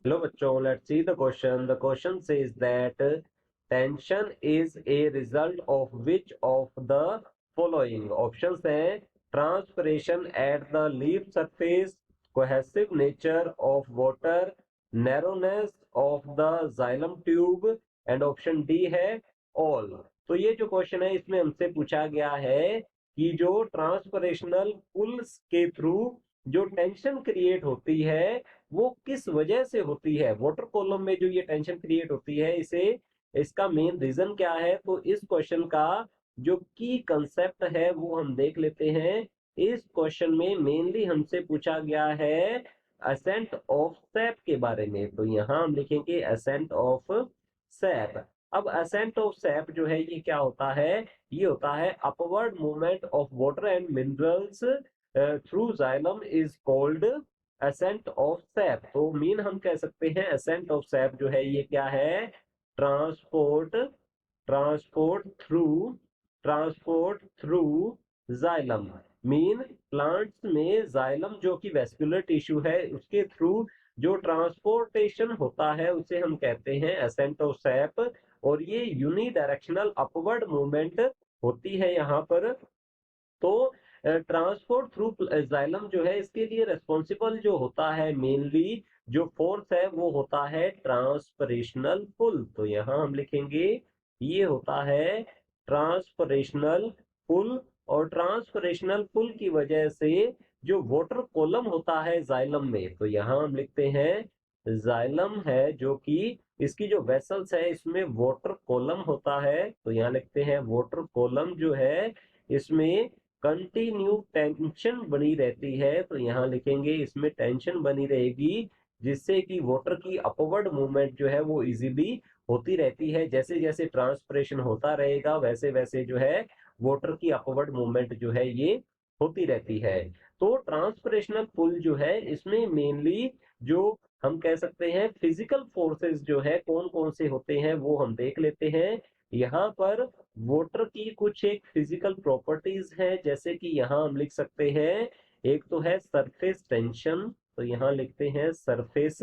Hello बच्चों, let's see the question. The question says that tension is a result of which of the following? Options हैं transpiration at the leaf surface, cohesive nature of water, narrowness of the xylem tube and option D है all. तो ये जो question है इसमें हमसे पूछा गया है कि जो ट्रांसपरेशनल पुल्स के थ्रू जो टेंशन क्रिएट होती है वो किस वजह से होती है। वाटर कॉलम में जो ये टेंशन क्रिएट होती है इसे इसका मेन रीजन क्या है। तो इस क्वेश्चन का जो की कंसेप्ट है वो हम देख लेते हैं। इस क्वेश्चन में मेनली हमसे पूछा गया है असेंट ऑफ सैप के बारे में। तो यहाँ हम लिखेंगे असेंट ऑफ सैप। अब असेंट ऑफ सैप जो है ये क्या होता है, ये होता है upward movement of water and minerals through xylem is called ascent of sap. तो मीन हम कह सकते हैं असेंट ऑफ सैप जो है ये क्या है, transport transport through transport through xylem. Mean plants में जाइलम जो कि वेस्कुलर टिश्यू है उसके थ्रू जो ट्रांसपोर्टेशन होता है उसे हम कहते हैं असेंट ऑफ सैप। और ये यूनिडायरेक्शनल अपवर्ड मूवमेंट होती है यहाँ पर। तो ट्रांसपोर्ट थ्रू जाइलम जो है इसके लिए रेस्पॉन्सिबल जो होता है मेनली जो फोर्स है वो होता है ट्रांसपरेशनल पुल। तो यहाँ हम लिखेंगे ये होता है ट्रांसपरेशनल पुल। और ट्रांसपरेशनल पुल की वजह से जो वाटर कॉलम होता है जाइलम में, तो यहाँ हम लिखते हैं जाइलम है जो कि इसकी जो वेसल्स है इसमें वाटर कॉलम होता है। तो यहाँ लिखते हैं वाटर कॉलम जो है इसमें कंटिन्यू टेंशन बनी रहती है। तो यहाँ लिखेंगे इसमें टेंशन बनी रहेगी जिससे कि वाटर की अपवर्ड मूवमेंट जो है वो इजीली होती रहती है। जैसे जैसे ट्रांसपरेशन होता रहेगा वैसे वैसे जो है वाटर की अपवर्ड मूवमेंट जो है ये होती रहती है। तो ट्रांसपरेशनल पुल जो है इसमें मेनली जो हम कह सकते हैं फिजिकल फोर्सेस जो है कौन कौन से होते हैं वो हम देख लेते हैं। यहाँ पर वाटर की कुछ एक फिजिकल प्रॉपर्टीज है जैसे कि यहाँ हम लिख सकते हैं एक तो है सरफेस टेंशन। तो यहाँ लिखते हैं सरफेस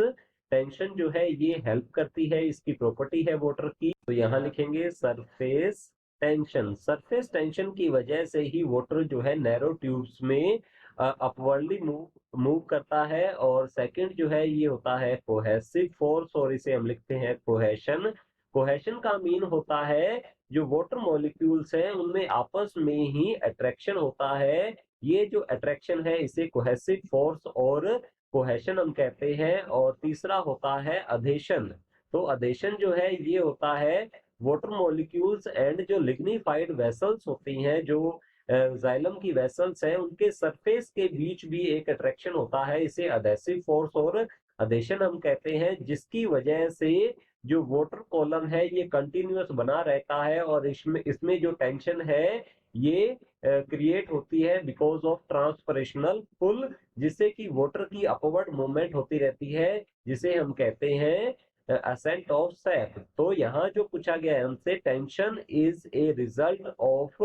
टेंशन जो है ये हेल्प करती है, इसकी प्रॉपर्टी है वाटर की। तो यहाँ लिखेंगे सरफेस टेंशन। सरफेस टेंशन की वजह से ही वाटर जो है नैरो ट्यूब्स में अपवर्डली मूव मूव करता है। और सेकंड जो है ये होता है कोहेसिव फोर्स और इसे हम लिखते हैं कोहेशन। कोहेशन का मीन होता है जो वाटर मॉलिक्यूल्स हैं उनमें आपस में ही अट्रैक्शन होता है। ये जो अट्रैक्शन है इसे कोहेसिव फोर्स और कोहेशन हम कहते हैं। और तीसरा होता है अधेशन। तो अधेशन जो है ये होता है वाटर मॉलिक्यूल्स एंड जो लिग्निफाइड वेसल्स होती हैं जो जाइलम की वेसल्स हैं उनके सरफेस के बीच भी एक अट्रैक्शन होता है, इसे अधेसिव फोर्स और अधेशन हम कहते हैं। जिसकी वजह से जो वाटर कॉलम है ये कंटिन्यूअस बना रहता है और इसमें इसमें जो टेंशन है ये क्रिएट होती है बिकॉज ऑफ ट्रांसपरेशनल पुल, जिससे कि वाटर की अपवर्ड मूवमेंट होती रहती है जिसे हम कहते हैं असेंट ऑफ सैप। तो यहाँ जो पूछा गया है हमसे tension is a result of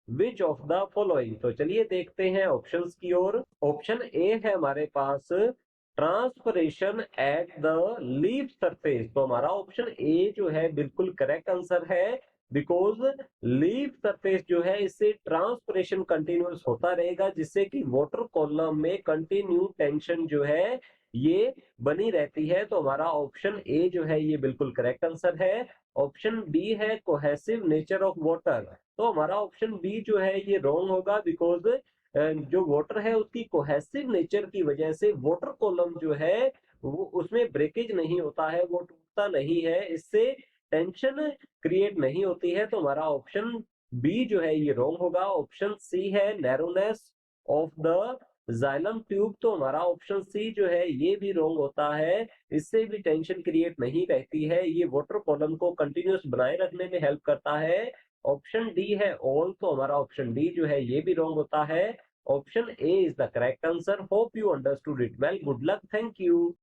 which of the following. तो चलिए देखते हैं ऑप्शंस की ओर। ऑप्शन ए है हमारे पास transpiration at the leaf surface. तो हमारा ऑप्शन ए जो है बिल्कुल करेक्ट आंसर है बिकॉज लीफ सरफेस जो है इससे ट्रांसपरेशन कंटिन्यूस होता रहेगा जिससे कि वाटर कॉलम में कंटिन्यू टेंशन जो है ये बनी रहती है। तो हमारा ऑप्शन ए जो है ये बिल्कुल करेक्ट आंसर है। ऑप्शन बी है कोहेसिव नेचर ऑफ वाटर। तो हमारा ऑप्शन बी जो है ये रॉन्ग होगा बिकॉज जो वाटर है उसकी कोहेसिव नेचर की वजह से वाटर कॉलम जो है वो उसमें ब्रेकेज नहीं होता है, वो टूटता नहीं है, इससे टेंशन क्रिएट नहीं होती है। तो हमारा ऑप्शन बी जो है ये रॉन्ग होगा। ऑप्शन सी है narrowness of the xylem tube. तो हमारा ऑप्शन सी जो है ये भी रॉन्ग होता है, इससे भी टेंशन क्रिएट नहीं रहती है, ये वाटर कॉलम को कंटिन्यूस बनाए रखने में हेल्प करता है। ऑप्शन डी है ऑल। तो हमारा ऑप्शन डी जो है ये भी रॉन्ग होता है। Option A is the correct answer. Hope you understood it well. Good luck, thank you.